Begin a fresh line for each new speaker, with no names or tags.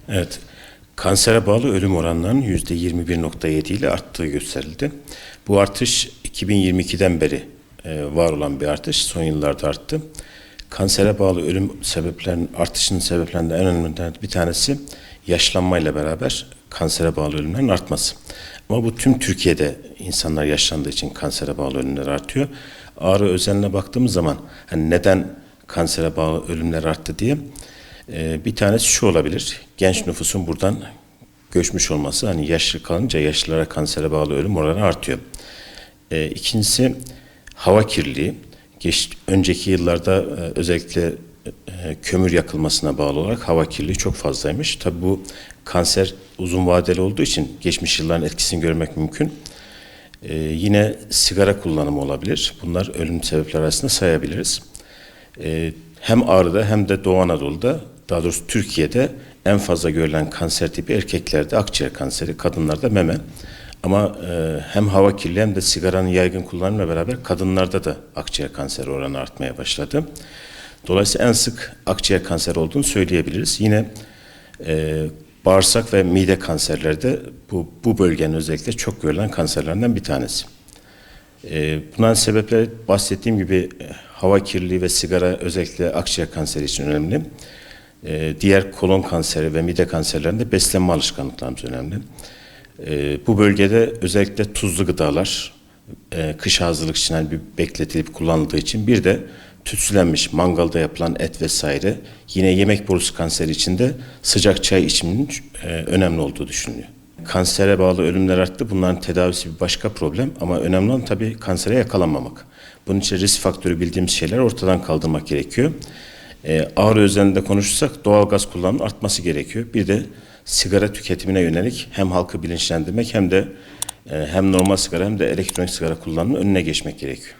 Evet, kansere bağlı ölüm oranlarının %21,7 ile arttığı gösterildi. Bu artış 2022'den beri var olan bir artış, son yıllarda arttı. Kansere bağlı ölüm sebeplerinin artışının sebeplerinden en önemli bir tanesi yaşlanmayla beraber kansere bağlı ölümlerin artması. Ama bu tüm Türkiye'de insanlar yaşlandığı için kansere bağlı ölümler artıyor. Ağrı özeline baktığımız zaman hani neden kansere bağlı ölümler arttı diye bir tanesi şu olabilir. Genç nüfusun buradan göçmüş olması, hani yaşlı kalınca yaşlılara kansere bağlı ölüm oranı artıyor. İkincisi hava kirliliği. Önceki yıllarda özellikle kömür yakılmasına bağlı olarak hava kirliliği çok fazlaymış. Tabii bu kanser uzun vadeli olduğu için geçmiş yılların etkisini görmek mümkün. Yine sigara kullanımı olabilir. Bunlar ölüm sebepleri arasında sayabiliriz. Hem Ağrı'da hem de Doğu Anadolu'da, daha doğrusu Türkiye'de en fazla görülen kanser tipi erkeklerde akciğer kanseri, kadınlarda meme. Ama hem hava kirliliği hem de sigaranın yaygın kullanımıyla beraber kadınlarda da akciğer kanseri oranı artmaya başladı. Dolayısıyla en sık akciğer kanseri olduğunu söyleyebiliriz. Yine bağırsak ve mide kanserleri de bu bölgenin özellikle çok görülen kanserlerinden bir tanesi. Bunların sebepleri bahsettiğim gibi hava kirliliği ve sigara özellikle akciğer kanseri için önemli. Diğer kolon kanseri ve mide kanserlerinde beslenme alışkanlıklarımız önemli. Bu bölgede özellikle tuzlu gıdalar, kış hazırlık için bir bekletilip kullanıldığı için bir de tütsülenmiş mangalda yapılan et vesaire, yine yemek borusu kanseri için de sıcak çay içiminin önemli olduğu düşünülüyor. Kansere bağlı ölümler arttı. Bunların tedavisi bir başka problem ama önemli olan tabii kansere yakalanmamak. Bunun için risk faktörü bildiğimiz şeyler ortadan kaldırmak gerekiyor. Ağrı özelinde konuşursak doğalgaz kullanımının artması gerekiyor. Bir de sigara tüketimine yönelik hem halkı bilinçlendirmek hem de hem normal sigara hem de elektronik sigara kullanımının önüne geçmek gerekiyor.